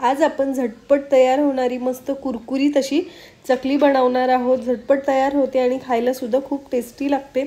आज आपण झटपट तयार होणारी मस्त कुरकुरीत अशी चकली बनवणार आहोत। झटपट तयार होते आणि खायला सुद्धा खूप टेस्टी लागते।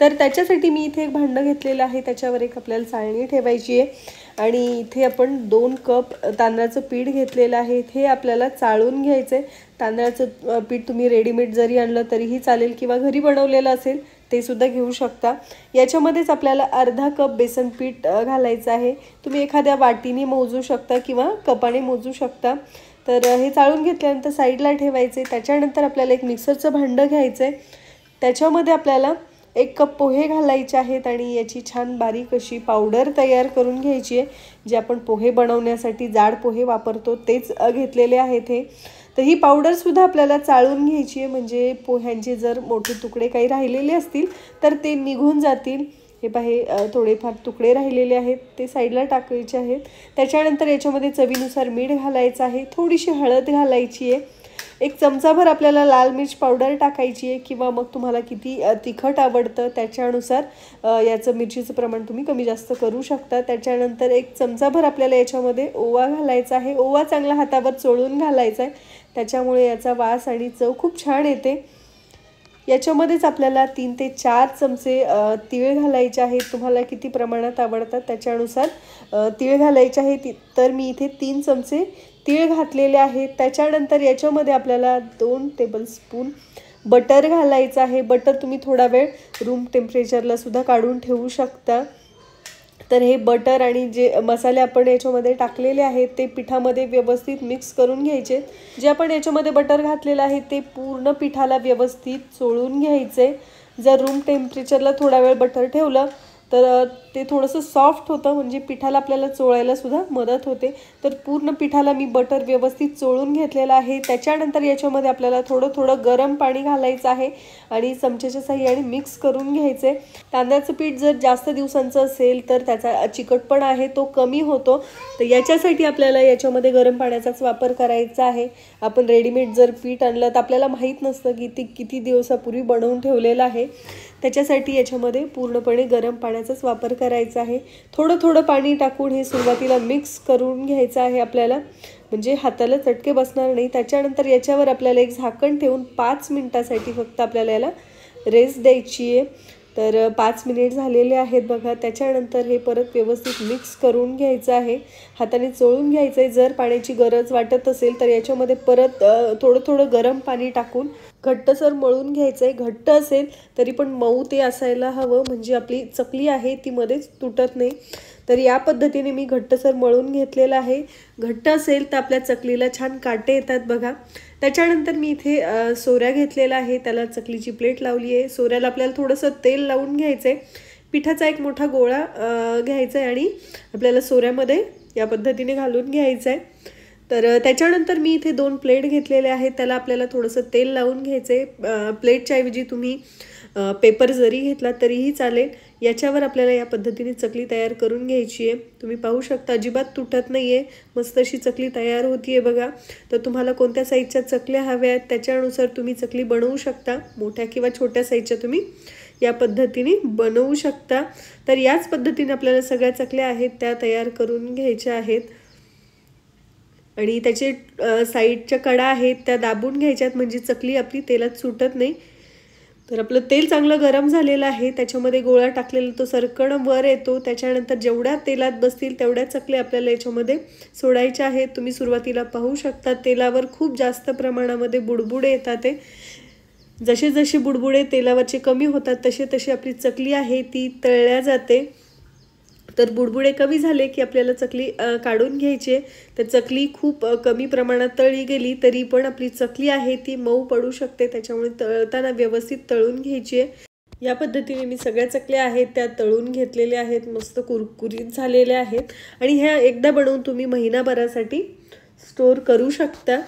तर त्याच्यासाठी मी इथे एक भांडं घेतलेलं आहे, त्याच्यावर एक आपल्याला चाळणी ठेवायची आहे आणि इथे आपण 2 कप तांदळाचं पीठ घेतलेलं आहे। हे आपल्याला चाळून घ्यायचं आहे। तांदळाचं पीठ तुम्ही रेडीमेड जरी आणलं तरीही चालेल किंवा घरी बनवलेलं असेल ते सुद्धा घेऊ शकता। याच्यामध्येच आपल्याला अर्धा कप बेसन पीठ घालायचं आहे। तुम्ही एखाद्या वाटीने मोजू शकता किंवा कपाने मोजू शकता। तर हे चाळून घेतल्यानंतर साईडला ठेवायचे। त्याच्यानंतर आपल्याला एक मिक्सरचं भांडं घ्यायचं आहे, त्याच्यामध्ये आपल्याला 1 कप पोहे घालायचे आहेत आणि याची छान बारीक अशी पावडर तयार करून घ्यायची आहे। जे आपण पोहे बनवण्यासाठी जाड पोहे वापरतो तेच घेतलेले आहेत हे। तर ही पावडर सुद्धा आपल्याला चाळून घ्यायची आहे, म्हणजे पोह्यांचे जर मोठे तुकडे काही राहिलेले असतील तर ते निघून जातील। हे पहा थोडेफार तुकडे राहिलेले आहेत ते साईडला टाकायचे आहेत। त्याच्यानंतर याच्यामध्ये चवीनुसार मीठ घालायचं आहे, थोडीशी हळद घालायची आहे, 1 चमचाभर आपल्याला लाल मिर्च पावडर टाकायची आहे किंवा मग तुम्हाला किती तिखट आवडतं त्याच्यानुसार याचं मिरचीचं प्रमाण तुम्ही कमी जास्त करू शकता। त्याच्यानंतर 1 चमचाभर आपल्याला याच्यामध्ये ओवा घालायचा आहे। ओवा चांगला हातावर चोळून घालायचा आहे, त्याच्यामुळे याचा वास आणि चव खूप छान येते। याच्यामध्येच आपल्याला 3 ते 4 चमचे तीळ घालायचे आहेत। तुम्हाला किती प्रमाणात आवडतात त्याच्यानुसार तीळ घालायचे आहेत। तर मी इथे 3 चमचे तीळ घातलेले आहेत। त्याच्यानंतर याच्यामध्ये आपल्याला 2 टेबलस्पून बटर घालायचं आहे। बटर तुम्ही थोडा वेळ रूम टेम्परेचरला सुद्धा काढून ठेवू शकता। तर हे बटर आणि जे मसाले आपण याच्यामध्ये टाकलेले आहेत ते पिठामध्ये व्यवस्थित मिक्स करून घ्यायचे। जे आपण याच्यामध्ये बटर घातलेलं आहे ते पूर्ण पिठाला व्यवस्थित चोळून घ्यायचे। जर रूम टेम्परेचरला थोडा वेळ बटर ठेवलं तर ते थोडंसं सॉफ्ट होतं, म्हणजे पिठाला आपल्याला चोळायला सुद्धा मदत होते। तर पूर्ण पिठाला मी बटर व्यवस्थित चोळून घेतलेलं आहे। त्याच्यानंतर याच्यामध्ये आपल्याला थोडं गरम पाणी घालायचं आहे आणि चमच्याच्या साहाय्याने मिक्स करून घ्यायचे। तांदळाचं पीठ जर जास्त दिवसांचं असेल तर त्याचा चिकटपणा आहे तो कमी होतो। तर याच्यासाठी आपल्याला याच्यामध्ये गरम पाण्याचाच वापर करायचा आहे। आपण रेडीमेड जर पीठ आणलं तर आपल्याला माहीत नसतं की ते किती दिवसापूर्वी बनवून ठेवलेलं आहे। त्याच्यासाठी याच्यामध्ये पूर्णपणे गरम पाण्याचाच वापर करायचा आहे। थोडं पाणी टाकून हे सुरुवातीला मिक्स करून घ्यायचं आहे आपल्याला, म्हणजे हाताला चटके बसणार नाही। त्याच्यानंतर याच्यावर आपल्याला एक झाकण ठेवून 5 मिनिटासाठी फक्त आपल्याला याला रेस्ट द्यायची आहे। तर 5 मिनिट झालेले आहेत बघा। त्याच्यानंतर हे परत व्यवस्थित मिक्स करून घ्यायचं आहे, हाताने चोळून घ्यायचं आहे। जर पाण्याची गरज वाटत असेल तर याच्यामध्ये परत थोडं गरम पाणी टाकून घट्टसर मळून घ्यायचं आहे। घट्ट असेल तरी पण मऊ ते असायला हवं, म्हणजे आपली चकली आहे ती मध्येच तुटत नाही। तर या पद्धतीने मी घट्टसर मळून घेतलेलं आहे। घट्ट असेल तर आपल्या चकलीला छान काटे येतात बघा। त्याच्यानंतर मी इथे सोऱ्या घेतलेला आहे, त्याला चकलीची प्लेट लावली आहे। सोऱ्याला आपल्याला थोडंसं तेल लावून घ्यायचं आहे। पिठाचा एक मोठा गोळा घ्यायचा आहे आणि आपल्याला सोऱ्यामध्ये या पद्धतीने घालून घ्यायचं आहे। तर त्याच्यानंतर मी इथे 2 प्लेट घेतलेले आहेत, त्याला आपल्याला थोडंसं तेल लावून घ्यायचं आहे। प्लेटच्या ऐवजी तुम्ही पेपर जरी घेतला तरीही चालेल। याच्यावर आपल्याला या पद्धतीने चकली तयार करून घ्यायची आहे। तुम्ही पाहू शकता अजिबात तुटत नाही आहे, मस्त अशी चकली तयार होती आहे बघा। तर तुम्हाला कोणत्या साईजच्या चकल्या हव्या आहेत त्याच्यानुसार तुम्ही चकली बनवू शकता, मोठ्या किंवा छोट्या साईजच्या तुम्ही या पद्धतीने बनवू शकता। तर याच पद्धतीने आपल्याला सगळ्या चकल्या आहेत त्या तयार करून घ्यायच्या आहेत आणि त्याचे साईडच्या कडा आहेत त्या दाबून घ्यायच्यात, म्हणजे चकली आपली तेलात सुटत नाही। तर आपलं तेल चांगलं गरम झालेलं आहे, त्याच्यामध्ये गोळा टाकलेला तो सरकण वर येतो। त्याच्यानंतर जेवढ्या तेलात बसतील तेवढ्या चकल्या आपल्याला याच्यामध्ये सोडायच्या आहेत। तुम्ही सुरुवातीला पाहू शकता तेलावर खूप जास्त प्रमाणामध्ये बुडबुडे येतात ते। जसे जसे बुडबुडे तेलावरचे कमी होतात तसे आपली चकली आहे ती तळल्या जाते। तर बुडबुडे कमी झाले की आपल्याला चकली काढून घ्यायची। तर चकली खूप कमी प्रमाणात तळली गेली तरी पण आपली चकली आहे ती मऊ पडू शकते, त्याच्यामुळे तळताना व्यवस्थित तळून घ्यायची आहे। या पद्धतीने मी सगळ्या चकल्या आहेत त्या तळून घेतलेल्या आहेत, मस्त कुरकुरीत झालेल्या आहेत आणि ह्या एकदा बनवून तुम्ही महिनाभरासाठी स्टोर करू शकता।